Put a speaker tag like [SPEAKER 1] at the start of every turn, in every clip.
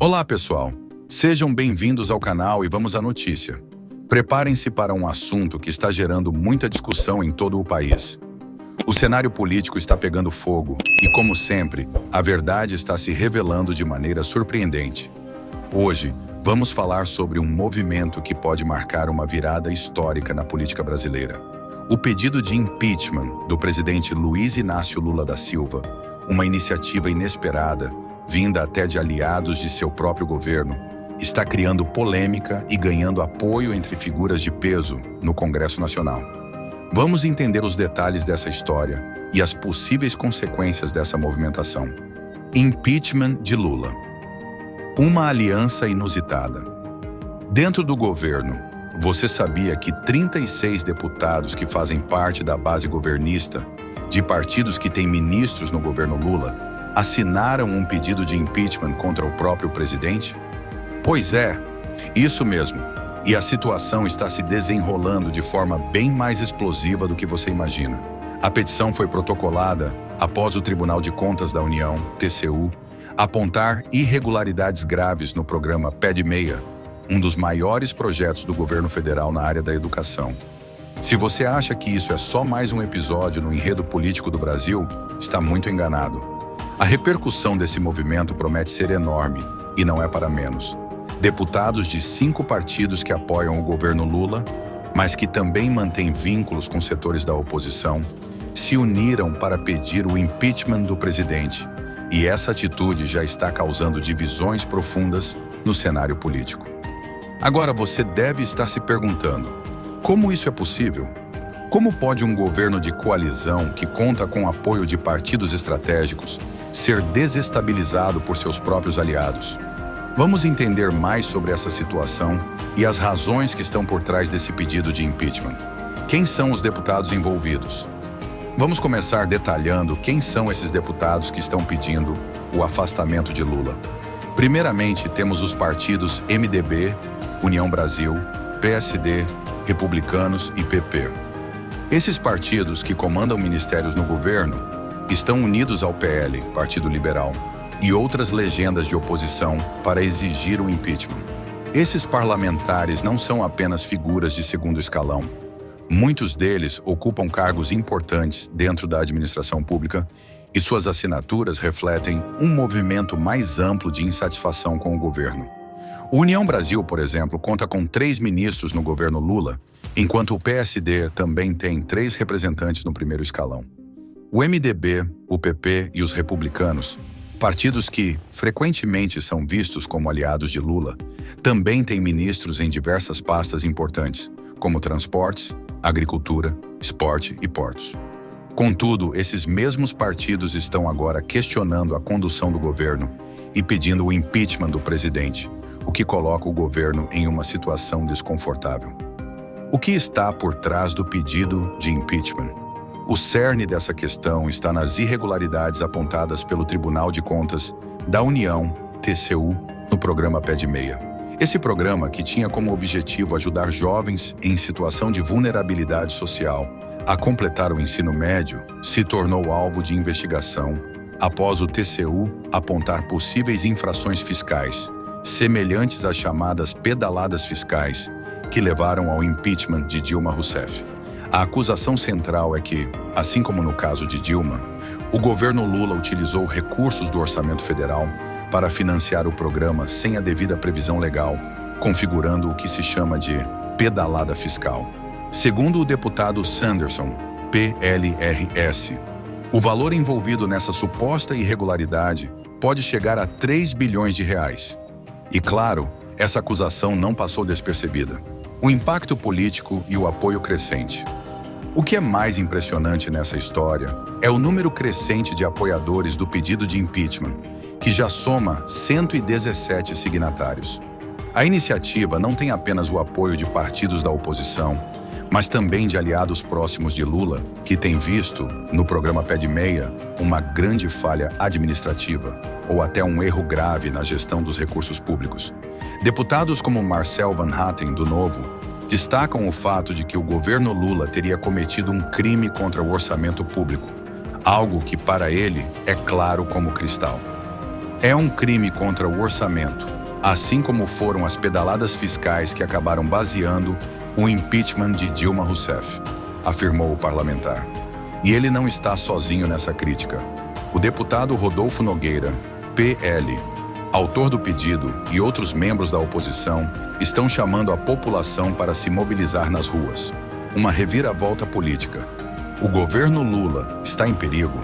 [SPEAKER 1] Olá, pessoal. Sejam bem-vindos ao canal e vamos à notícia. Preparem-se para um assunto que está gerando muita discussão em todo o país. O cenário político está pegando fogo e, como sempre, a verdade está se revelando de maneira surpreendente. Hoje, vamos falar sobre um movimento que pode marcar uma virada histórica na política brasileira. O pedido de impeachment do presidente Luiz Inácio Lula da Silva, uma iniciativa inesperada, vinda até de aliados de seu próprio governo, está criando polêmica e ganhando apoio entre figuras de peso no Congresso Nacional. Vamos entender os detalhes dessa história e as possíveis consequências dessa movimentação. Impeachment de Lula. Uma aliança inusitada. Dentro do governo, você sabia que 36 deputados que fazem parte da base governista, de partidos que têm ministros no governo Lula, assinaram um pedido de impeachment contra o próprio presidente? Pois é, isso mesmo. E a situação está se desenrolando de forma bem mais explosiva do que você imagina. A petição foi protocolada após o Tribunal de Contas da União, TCU, apontar irregularidades graves no programa PED-6, um dos maiores projetos do governo federal na área da educação. Se você acha que isso é só mais um episódio no enredo político do Brasil, está muito enganado. A repercussão desse movimento promete ser enorme, e não é para menos. Deputados de 5 partidos que apoiam o governo Lula, mas que também mantêm vínculos com setores da oposição, se uniram para pedir o impeachment do presidente, e essa atitude já está causando divisões profundas no cenário político. Agora você deve estar se perguntando, como isso é possível? Como pode um governo de coalizão que conta com o apoio de partidos estratégicos ser desestabilizado por seus próprios aliados? Vamos entender mais sobre essa situação e as razões que estão por trás desse pedido de impeachment. Quem são os deputados envolvidos? Vamos começar detalhando quem são esses deputados que estão pedindo o afastamento de Lula. Primeiramente, temos os partidos MDB, União Brasil, PSD, Republicanos e PP. Esses partidos que comandam ministérios no governo estão unidos ao PL, Partido Liberal, e outras legendas de oposição para exigir o impeachment. Esses parlamentares não são apenas figuras de segundo escalão. Muitos deles ocupam cargos importantes dentro da administração pública e suas assinaturas refletem um movimento mais amplo de insatisfação com o governo. O União Brasil, por exemplo, conta com 3 ministros no governo Lula, enquanto o PSD também tem 3 representantes no primeiro escalão. O MDB, o PP e os Republicanos, partidos que frequentemente são vistos como aliados de Lula, também têm ministros em diversas pastas importantes, como transportes, agricultura, esporte e portos. Contudo, esses mesmos partidos estão agora questionando a condução do governo e pedindo o impeachment do presidente, o que coloca o governo em uma situação desconfortável. O que está por trás do pedido de impeachment? O cerne dessa questão está nas irregularidades apontadas pelo Tribunal de Contas da União, TCU, no programa PED-6. Esse programa, que tinha como objetivo ajudar jovens em situação de vulnerabilidade social a completar o ensino médio, se tornou alvo de investigação após o TCU apontar possíveis infrações fiscais, semelhantes às chamadas pedaladas fiscais, que levaram ao impeachment de Dilma Rousseff. A acusação central é que, assim como no caso de Dilma, o governo Lula utilizou recursos do orçamento federal para financiar o programa sem a devida previsão legal, configurando o que se chama de pedalada fiscal. Segundo o deputado Sanderson, PLRS, o valor envolvido nessa suposta irregularidade pode chegar a 3 bilhões de reais. E claro, essa acusação não passou despercebida. O impacto político e o apoio crescente. O que é mais impressionante nessa história é o número crescente de apoiadores do pedido de impeachment, que já soma 117 signatários. A iniciativa não tem apenas o apoio de partidos da oposição, mas também de aliados próximos de Lula, que têm visto, no programa PED-6, uma grande falha administrativa ou até um erro grave na gestão dos recursos públicos. Deputados como Marcel Van Hatten, do Novo, destacam o fato de que o governo Lula teria cometido um crime contra o orçamento público, algo que para ele é claro como cristal. É um crime contra o orçamento, assim como foram as pedaladas fiscais que acabaram baseando o impeachment de Dilma Rousseff, afirmou o parlamentar. E ele não está sozinho nessa crítica. O deputado Rodolfo Nogueira, PL, autor do pedido, e outros membros da oposição estão chamando a população para se mobilizar nas ruas. Uma reviravolta política. O governo Lula está em perigo?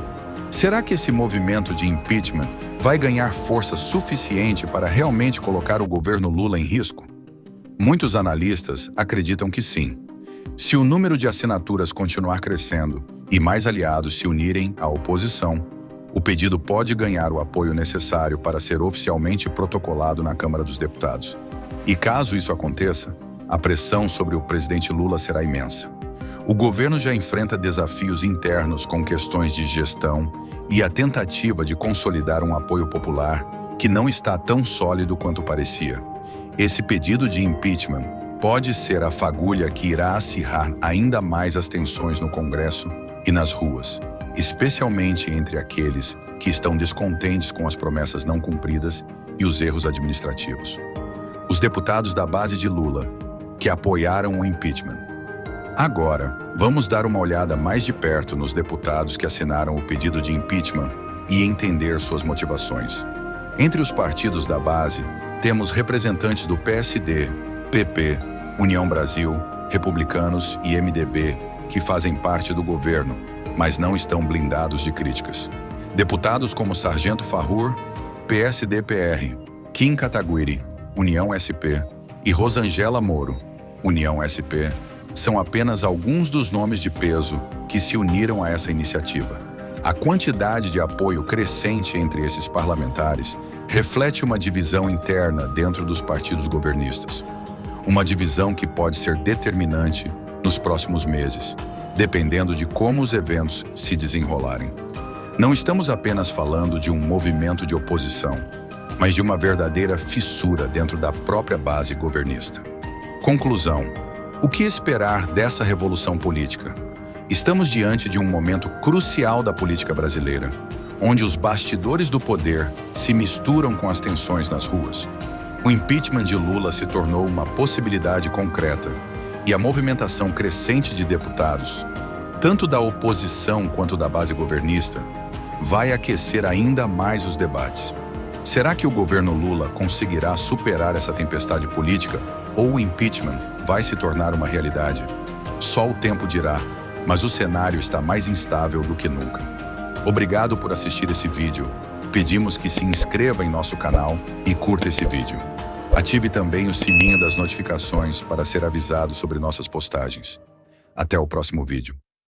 [SPEAKER 1] Será que esse movimento de impeachment vai ganhar força suficiente para realmente colocar o governo Lula em risco? Muitos analistas acreditam que sim. Se o número de assinaturas continuar crescendo e mais aliados se unirem à oposição, o pedido pode ganhar o apoio necessário para ser oficialmente protocolado na Câmara dos Deputados. E caso isso aconteça, a pressão sobre o presidente Lula será imensa. O governo já enfrenta desafios internos com questões de gestão e a tentativa de consolidar um apoio popular que não está tão sólido quanto parecia. Esse pedido de impeachment pode ser a fagulha que irá acirrar ainda mais as tensões no Congresso e nas ruas, especialmente entre aqueles que estão descontentes com as promessas não cumpridas e os erros administrativos. Os deputados da base de Lula, que apoiaram o impeachment. Agora, vamos dar uma olhada mais de perto nos deputados que assinaram o pedido de impeachment e entender suas motivações. Entre os partidos da base, temos representantes do PSD, PP, União Brasil, Republicanos e MDB, que fazem parte do governo, mas não estão blindados de críticas. Deputados como Sargento Farrur, PSD-PR, Kim Kataguiri, União SP, e Rosângela Moro, União SP, são apenas alguns dos nomes de peso que se uniram a essa iniciativa. A quantidade de apoio crescente entre esses parlamentares reflete uma divisão interna dentro dos partidos governistas. Uma divisão que pode ser determinante nos próximos meses, dependendo de como os eventos se desenrolarem. Não estamos apenas falando de um movimento de oposição, mas de uma verdadeira fissura dentro da própria base governista. Conclusão: o que esperar dessa revolução política? Estamos diante de um momento crucial da política brasileira, onde os bastidores do poder se misturam com as tensões nas ruas. O impeachment de Lula se tornou uma possibilidade concreta e a movimentação crescente de deputados, tanto da oposição quanto da base governista, vai aquecer ainda mais os debates. Será que o governo Lula conseguirá superar essa tempestade política ou o impeachment vai se tornar uma realidade? Só o tempo dirá, mas o cenário está mais instável do que nunca. Obrigado por assistir esse vídeo. Pedimos que se inscreva em nosso canal e curta esse vídeo. Ative também o sininho das notificações para ser avisado sobre nossas postagens. Até o próximo vídeo.